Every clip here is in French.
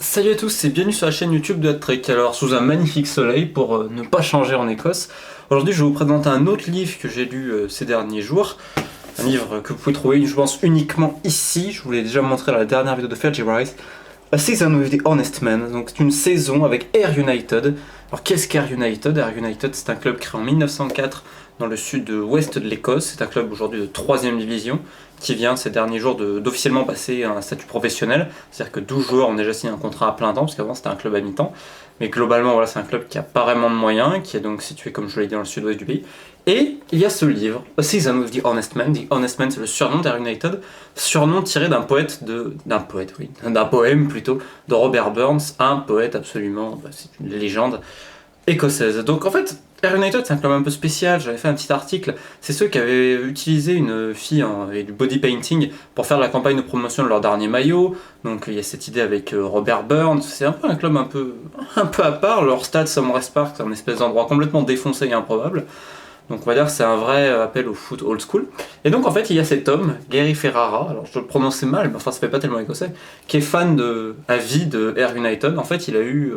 Salut à tous et bienvenue sur la chaîne YouTube de Hat-Trick. Alors sous un magnifique soleil pour ne pas changer en Écosse, aujourd'hui je vais vous présenter un autre livre que j'ai lu ces derniers jours. Un livre que vous pouvez trouver je pense uniquement ici, je vous l'ai déjà montré dans la dernière vidéo de Fergie Rice. A Season with the Honest Man, donc c'est une saison avec Ayr United. Alors qu'est-ce qu'Ayr United? Ayr United c'est un club créé en 1904 dans le sud-ouest de l'Écosse. C'est un club aujourd'hui de 3ème division qui vient ces derniers jours d'officiellement passer à un statut professionnel. C'est-à-dire que 12 joueurs ont déjà signé un contrat à plein temps, parce qu'avant c'était un club à mi-temps. Mais globalement voilà, c'est un club qui n'a pas vraiment de moyens, qui est donc situé comme je l'ai dit dans le sud-ouest du pays. Et il y a ce livre, A Season with the Honest Man. The Honest Man c'est le surnom d'Ayr United, surnom tiré d'un poème plutôt, de Robert Burns, un poète absolument, c'est une légende écossaise. Donc en fait, Ayr United c'est un club un peu spécial, j'avais fait un petit article, c'est ceux qui avaient utilisé une fille avec du body painting pour faire la campagne de promotion de leur dernier maillot, donc il y a cette idée avec Robert Burns, c'est un peu un club un peu à part, leur stade Somers Park c'est un espèce d'endroit complètement défoncé et improbable, donc on va dire que c'est un vrai appel au foot old school. Et donc en fait il y a cet homme, Gary Ferrara, alors je le prononçais mal, mais enfin ça fait pas tellement écossais, qui est fan à vie de Ayr United. En fait il a eu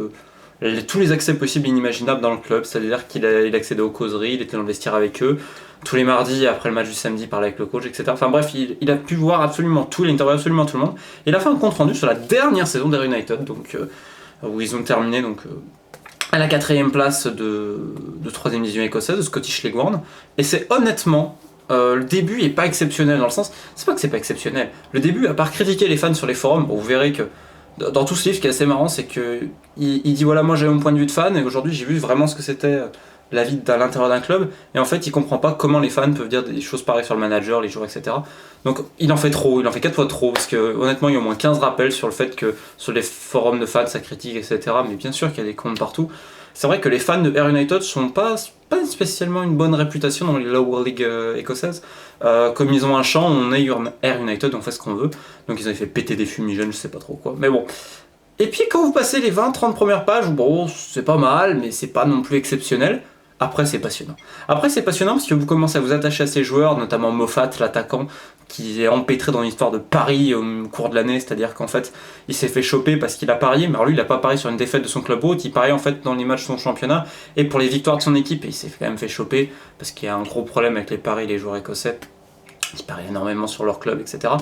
tous les accès possibles et inimaginables dans le club, c'est-à-dire qu'il accédait aux causeries, il était dans le vestiaire avec eux, tous les mardis après le match du samedi il parlait avec le coach, etc. Enfin bref, il a pu voir absolument tout, il a interviewé absolument tout le monde. Et il a fait un compte rendu sur la dernière saison d'Ayr United, donc, où ils ont terminé donc, à la 4ème place de 3ème division écossaise, de Scottish League One. Et c'est honnêtement, le début est pas exceptionnel dans le sens, c'est pas que c'est pas exceptionnel. Le début, à part critiquer les fans sur les forums, bon, vous verrez que dans tout ce livre, ce qui est assez marrant, c'est que il dit voilà, moi j'ai mon point de vue de fan et aujourd'hui j'ai vu vraiment ce que c'était la vie à l'intérieur d'un club. Et en fait, il comprend pas comment les fans peuvent dire des choses pareilles sur le manager, les joueurs, etc. Donc il en fait trop, il en fait 4 fois trop parce que honnêtement, il y a au moins 15 rappels sur le fait que sur les forums de fans ça critique, etc. Mais bien sûr qu'il y a des comptes partout. C'est vrai que les fans de Ayr United sont pas spécialement une bonne réputation dans les lower league écossaises. Comme ils ont un chant, on est Ayr United, on fait ce qu'on veut. Donc ils avaient fait péter des fumigènes, je sais pas trop quoi. Mais bon. Et puis quand vous passez les 20-30 premières pages, bon, c'est pas mal, mais c'est pas non plus exceptionnel. Après c'est passionnant. Après c'est passionnant parce que vous commencez à vous attacher à ces joueurs, notamment Moffat, l'attaquant, qui est empêtré dans l'histoire de paris au cours de l'année, c'est-à-dire qu'en fait il s'est fait choper parce qu'il a parié, mais alors lui il a pas parié sur une défaite de son club hôte, il parie en fait dans les matchs de son championnat et pour les victoires de son équipe, et il s'est quand même fait choper parce qu'il y a un gros problème avec les paris, les joueurs écossais, qui parient énormément sur leur club, etc.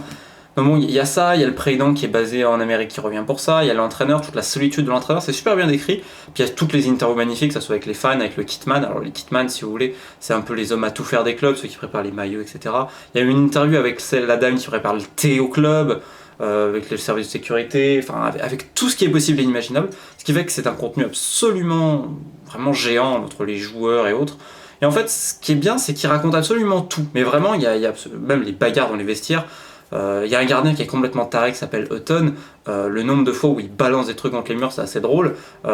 Donc bon, il y a ça, il y a le président qui est basé en Amérique qui revient pour ça, il y a l'entraîneur, toute la solitude de l'entraîneur, c'est super bien décrit. Puis il y a toutes les interviews magnifiques, que ce soit avec les fans, avec le kitman. Alors les kitman, si vous voulez, c'est un peu les hommes à tout faire des clubs, ceux qui préparent les maillots, etc. Il y a eu une interview avec la dame qui prépare le thé au club, avec le service de sécurité, enfin avec tout ce qui est possible et inimaginable. Ce qui fait que c'est un contenu absolument, vraiment géant entre les joueurs et autres. Et en fait, ce qui est bien, c'est qu'il raconte absolument tout. Mais vraiment, il y a même les bagarres dans les vestiaires. Il y a un gardien qui est complètement taré qui s'appelle Hutton. Le nombre de fois où il balance des trucs contre les murs, c'est assez drôle. Il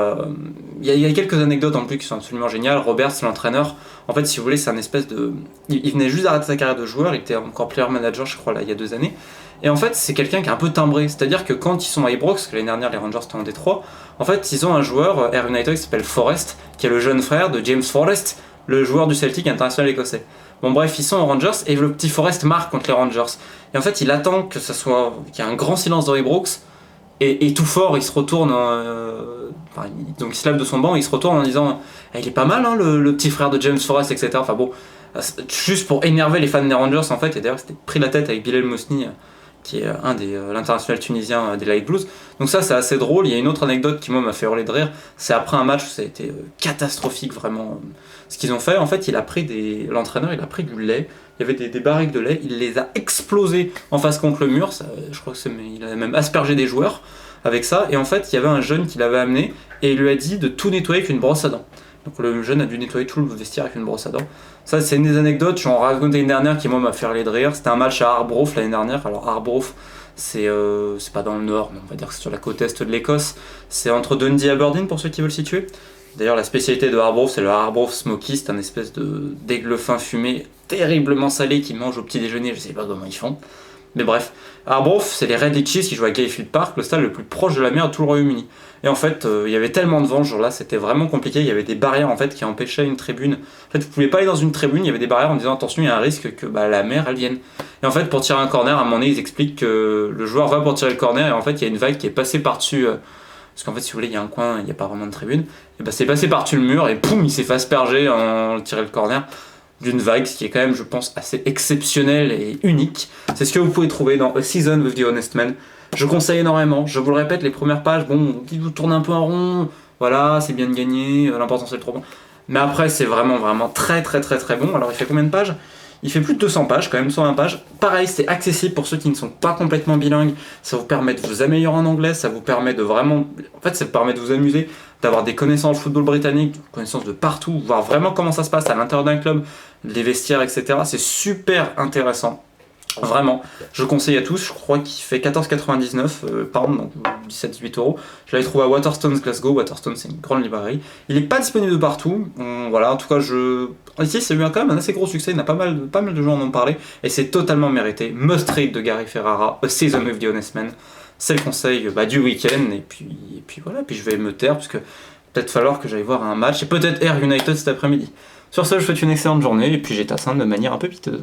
y a quelques anecdotes en plus qui sont absolument géniales. Robert, c'est l'entraîneur. En fait, si vous voulez, c'est un espèce de. Il venait juste d'arrêter sa carrière de joueur. Il était encore player manager, je crois, là, il y a 2 années. Et en fait, c'est quelqu'un qui est un peu timbré. C'est-à-dire que quand ils sont à Ibrox, parce que l'année dernière, les Rangers étaient en Détroit, en fait, ils ont un joueur, Ayr United, qui s'appelle Forrest, qui est le jeune frère de James Forrest, le joueur du Celtic international écossais. Bon bref, ils sont aux Rangers et le petit Forrest marque contre les Rangers. Et en fait, il attend qu'il y ait un grand silence dans les Brooks et tout fort, il se retourne, donc il se lève de son banc, il se retourne en disant il est pas mal hein, le petit frère de James Forrest, etc. Enfin bon, juste pour énerver les fans des Rangers en fait. Et d'ailleurs, c'était pris la tête avec Bilal Mousni, qui est un des l'international tunisien des Light Blues. Donc ça c'est assez drôle. Il y a une autre anecdote qui moi m'a fait hurler de rire, c'est après un match où ça a été catastrophique vraiment ce qu'ils ont fait. En fait l'entraîneur il a pris du lait, il y avait des barriques de lait, il les a explosées en face contre le mur, ça, je crois il a même aspergé des joueurs avec ça, et en fait il y avait un jeune qui l'avait amené et il lui a dit de tout nettoyer avec une brosse à dents. Donc le jeune a dû nettoyer tout le vestiaire avec une brosse à dents. Ça c'est une des anecdotes, j'en racontais une dernière qui moi m'a fait rire de rire. C'était un match à Arbroath l'année dernière. Alors Arbroath c'est pas dans le nord, mais on va dire que c'est sur la côte est de l'Écosse. C'est entre Dundee et Aberdeen pour ceux qui veulent situer. D'ailleurs la spécialité de Arbroath c'est le Arbroath Smoky, c'est un espèce d'aigle fin fumé terriblement salé qu'ils mangent au petit déjeuner, je sais pas comment ils font. Mais bref, Arbroath, c'est les Red Leeches qui jouent à Gayfield Park, le stade le plus proche de la mer de tout le Royaume-Uni. Et en fait, il y avait tellement de vent ce jour-là, c'était vraiment compliqué, il y avait des barrières en fait qui empêchaient une tribune. En fait, vous ne pouviez pas aller dans une tribune, il y avait des barrières en disant attention, il y a un risque que la mer elle vienne. Et en fait, pour tirer un corner, à un moment donné, ils expliquent que le joueur va pour tirer le corner et en fait, il y a une vague qui est passée par-dessus parce qu'en fait, si vous voulez, il y a un coin, il n'y a pas vraiment de tribune. Et bah, c'est passé par-dessus le mur et poum, il s'est fait asperger en tirant le corner d'une vague, ce qui est quand même, je pense, assez exceptionnel et unique. C'est ce que vous pouvez trouver dans A Season with the Honest Man. Je conseille énormément, je vous le répète, les premières pages, bon, vous tournez un peu en rond, voilà, c'est bien de gagner, l'important c'est le trop bon. Mais après, c'est vraiment très bon. Alors, il fait combien de pages? Il fait plus de 200 pages, quand même 120 pages. Pareil, c'est accessible pour ceux qui ne sont pas complètement bilingues. Ça vous permet de vous améliorer en anglais, ça vous permet de vraiment... En fait, ça vous permet de vous amuser, d'avoir des connaissances de football britannique, des connaissances de partout, voir vraiment comment ça se passe à l'intérieur d'un club, les vestiaires, etc. C'est super intéressant. Vraiment, je conseille à tous. Je crois qu'il fait 14,99 pounds, donc 17-18 euros. Je l'avais trouvé à Waterstones Glasgow. Waterstones, c'est une grande librairie. Il n'est pas disponible de partout. Voilà, en tout cas, ici, c'est eu quand même un assez gros succès. Il y a pas mal de gens en ont parlé. Et c'est totalement mérité. Must read de Gary Ferrara, A Season with the Honest Man. C'est le conseil du week-end. Et puis voilà, puis je vais me taire, parce que peut-être falloir que j'aille voir un match. Et peut-être Air United cet après-midi. Sur ce, je vous souhaite une excellente journée. Et puis j'étais de manière un peu piteuse.